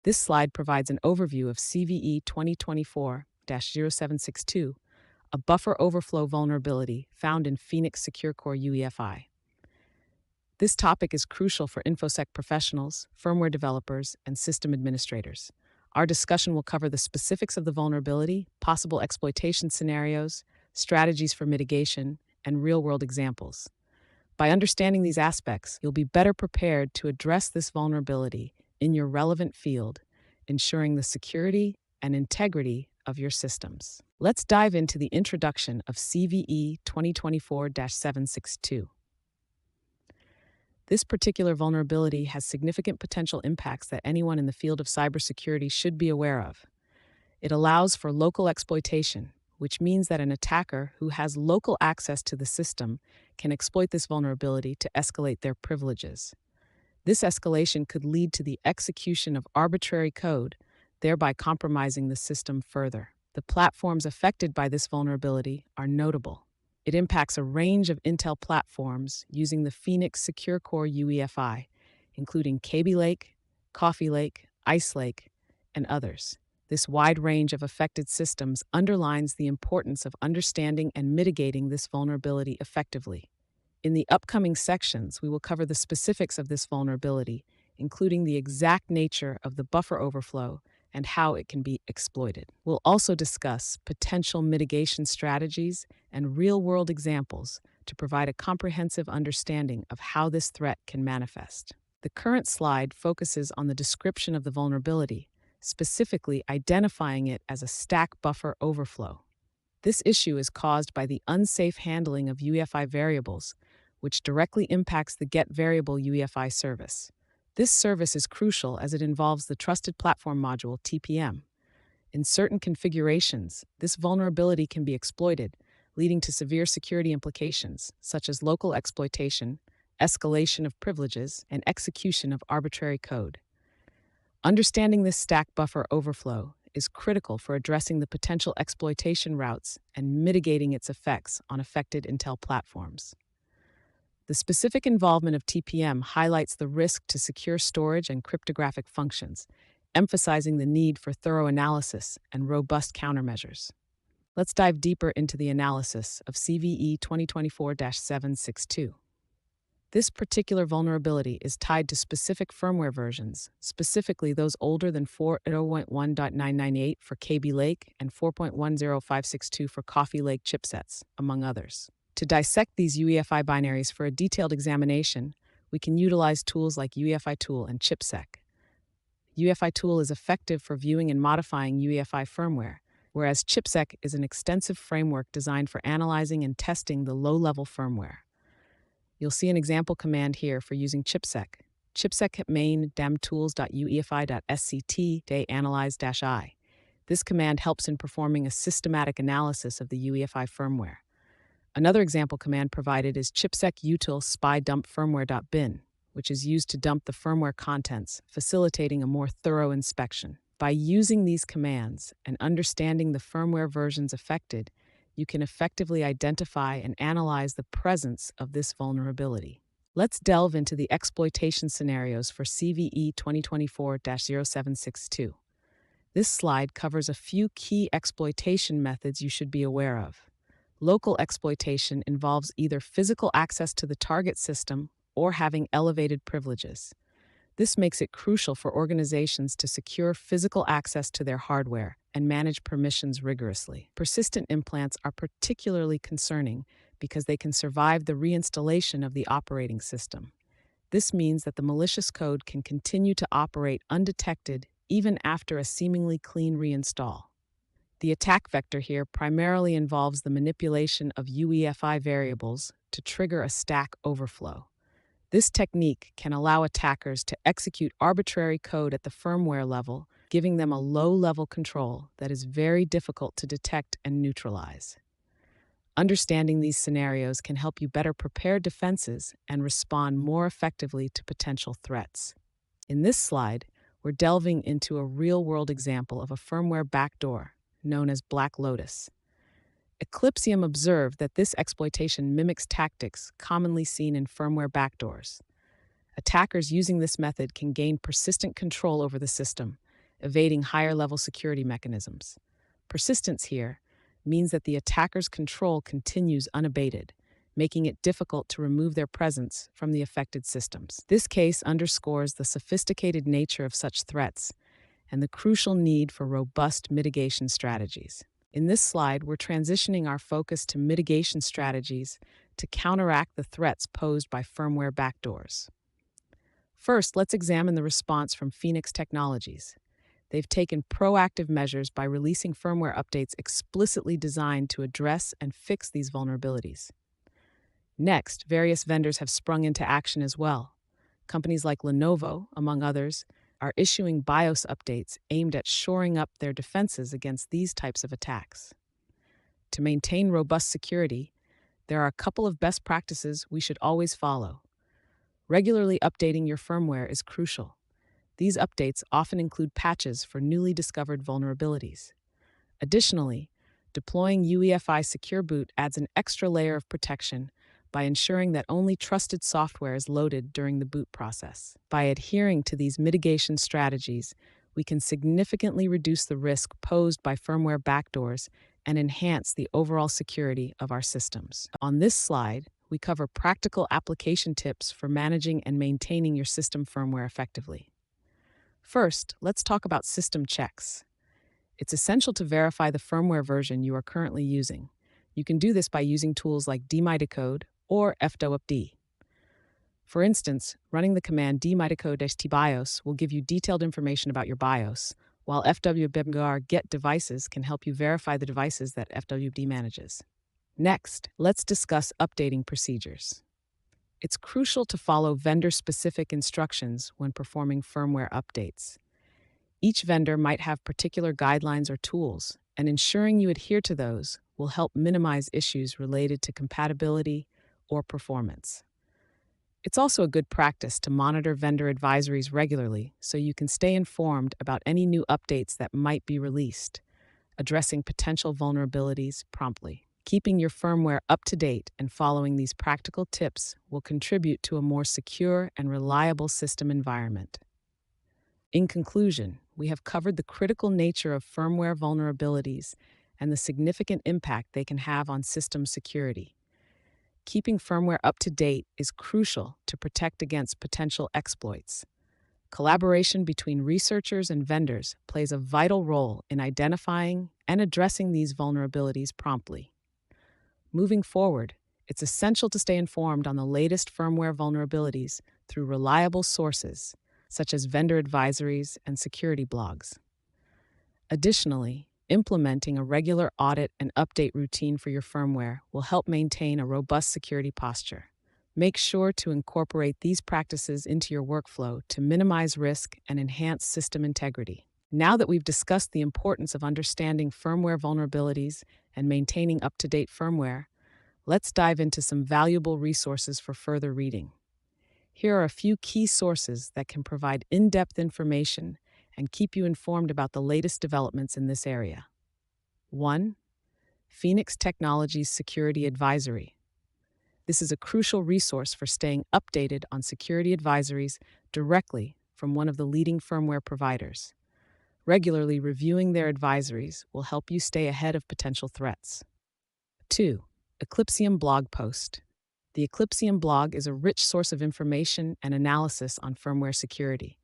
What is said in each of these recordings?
This slide provides an overview of CVE 2024-0762, a buffer overflow vulnerability found in Phoenix SecureCore UEFI. This topic is crucial for InfoSec professionals, firmware developers, and system administrators. Our discussion will cover the specifics of the vulnerability, possible exploitation scenarios, strategies for mitigation, and real-world examples. By understanding these aspects, you'll be better prepared to address this vulnerability in your relevant field, ensuring the security and integrity of your systems. Let's dive into the introduction of CVE 2024-0762. This particular vulnerability has significant potential impacts that anyone in the field of cybersecurity should be aware of. It allows for local exploitation, which means that an attacker who has local access to the system can exploit this vulnerability to escalate their privileges. This escalation could lead to the execution of arbitrary code, thereby compromising the system further. The platforms affected by this vulnerability are notable. It impacts a range of Intel platforms using the Phoenix SecureCore UEFI, including Kaby Lake, Coffee Lake, Ice Lake, and others. This wide range of affected systems underlines the importance of understanding and mitigating this vulnerability effectively. In the upcoming sections, we will cover the specifics of this vulnerability, including the exact nature of the buffer overflow and how it can be exploited. We'll also discuss potential mitigation strategies and real-world examples to provide a comprehensive understanding of how this threat can manifest. The current slide focuses on the description of the vulnerability, specifically identifying it as a stack buffer overflow. This issue is caused by the unsafe handling of UEFI variables, which directly impacts the getVariable UEFI service. This service is crucial as it involves the Trusted Platform Module, TPM. In certain configurations, this vulnerability can be exploited, leading to severe security implications, such as local exploitation, escalation of privileges, and execution of arbitrary code. Understanding this stack buffer overflow is critical for addressing the potential exploitation routes and mitigating its effects on affected Intel platforms. The specific involvement of TPM highlights the risk to secure storage and cryptographic functions, emphasizing the need for thorough analysis and robust countermeasures. Let's dive deeper into the analysis of CVE 2024-0762. This particular vulnerability is tied to specific firmware versions, specifically those older than 4.1.998 for Kaby Lake and 4.10562 for Coffee Lake chipsets, among others. To dissect these UEFI binaries for a detailed examination, we can utilize tools like UEFI Tool and ChipSec. UEFI Tool is effective for viewing and modifying UEFI firmware, whereas ChipSec is an extensive framework designed for analyzing and testing the low-level firmware. You'll see an example command here for using ChipSec. ChipSec main damtools.uefi.sct analyze-i. This command helps in performing a systematic analysis of the UEFI firmware. Another example command provided is chipsec util spy dump firmware.bin, which is used to dump the firmware contents, facilitating a more thorough inspection. By using these commands and understanding the firmware versions affected, you can effectively identify and analyze the presence of this vulnerability. Let's delve into the exploitation scenarios for CVE 2024-0762. This slide covers a few key exploitation methods you should be aware of. Local exploitation involves either physical access to the target system or having elevated privileges. This makes it crucial for organizations to secure physical access to their hardware and manage permissions rigorously. Persistent implants are particularly concerning because they can survive the reinstallation of the operating system. This means that the malicious code can continue to operate undetected even after a seemingly clean reinstall. The attack vector here primarily involves the manipulation of UEFI variables to trigger a stack overflow. This technique can allow attackers to execute arbitrary code at the firmware level, giving them a low-level control that is very difficult to detect and neutralize. Understanding these scenarios can help you better prepare defenses and respond more effectively to potential threats. In this slide, we're delving into a real-world example of a firmware backdoor known as Black Lotus. Eclipsium observed that this exploitation mimics tactics commonly seen in firmware backdoors. Attackers using this method can gain persistent control over the system, evading higher-level security mechanisms. Persistence here means that the attacker's control continues unabated, making it difficult to remove their presence from the affected systems. This case underscores the sophisticated nature of such threats and the crucial need for robust mitigation strategies. In this slide, we're transitioning our focus to mitigation strategies to counteract the threats posed by firmware backdoors. First, let's examine the response from Phoenix Technologies. They've taken proactive measures by releasing firmware updates explicitly designed to address and fix these vulnerabilities. Next, various vendors have sprung into action as well. Companies like Lenovo, among others, are issuing BIOS updates aimed at shoring up their defenses against these types of attacks. To maintain robust security, there are a couple of best practices we should always follow. Regularly updating your firmware is crucial. These updates often include patches for newly discovered vulnerabilities. Additionally, deploying UEFI Secure Boot adds an extra layer of protection by ensuring that only trusted software is loaded during the boot process. By adhering to these mitigation strategies, we can significantly reduce the risk posed by firmware backdoors and enhance the overall security of our systems. On this slide, we cover practical application tips for managing and maintaining your system firmware effectively. First, let's talk about system checks. It's essential to verify the firmware version you are currently using. You can do this by using tools like dmitigode or fwupd. For instance, running the command dmitigode-tbios will give you detailed information about your BIOS, while fwupd get devices can help you verify the devices that fwupd manages. Next, let's discuss updating procedures. It's crucial to follow vendor-specific instructions when performing firmware updates. Each vendor might have particular guidelines or tools, and ensuring you adhere to those will help minimize issues related to compatibility or performance. It's also a good practice to monitor vendor advisories regularly so you can stay informed about any new updates that might be released, addressing potential vulnerabilities promptly. Keeping your firmware up to date and following these practical tips will contribute to a more secure and reliable system environment. In conclusion, we have covered the critical nature of firmware vulnerabilities and the significant impact they can have on system security. Keeping firmware up to date is crucial to protect against potential exploits. Collaboration between researchers and vendors plays a vital role in identifying and addressing these vulnerabilities promptly. Moving forward, it's essential to stay informed on the latest firmware vulnerabilities through reliable sources, such as vendor advisories and security blogs. Additionally, implementing a regular audit and update routine for your firmware will help maintain a robust security posture. Make sure to incorporate these practices into your workflow to minimize risk and enhance system integrity. Now that we've discussed the importance of understanding firmware vulnerabilities and maintaining up-to-date firmware, let's dive into some valuable resources for further reading. Here are a few key sources that can provide in-depth information and keep you informed about the latest developments in this area. 1. Phoenix Technologies Security Advisory. This is a crucial resource for staying updated on security advisories directly from one of the leading firmware providers. Regularly reviewing their advisories will help you stay ahead of potential threats. 2. Eclipsium Blog Post. The Eclipsium blog is a rich source of information and analysis on firmware security.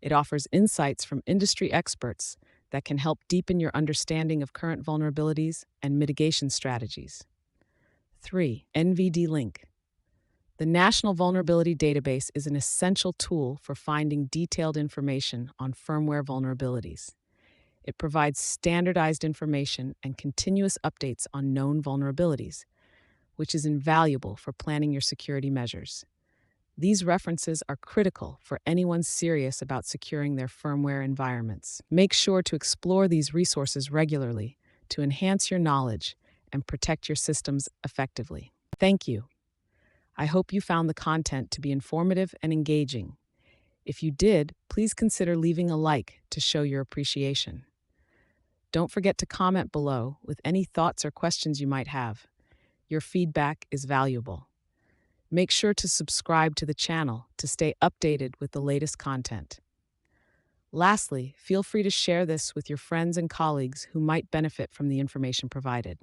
It offers insights from industry experts that can help deepen your understanding of current vulnerabilities and mitigation strategies. 3. NVD Link. The National Vulnerability Database is an essential tool for finding detailed information on firmware vulnerabilities. It provides standardized information and continuous updates on known vulnerabilities, which is invaluable for planning your security measures. These references are critical for anyone serious about securing their firmware environments. Make sure to explore these resources regularly to enhance your knowledge and protect your systems effectively. Thank you. I hope you found the content to be informative and engaging. If you did, please consider leaving a like to show your appreciation. Don't forget to comment below with any thoughts or questions you might have. Your feedback is valuable. Make sure to subscribe to the channel to stay updated with the latest content. Lastly, feel free to share this with your friends and colleagues who might benefit from the information provided.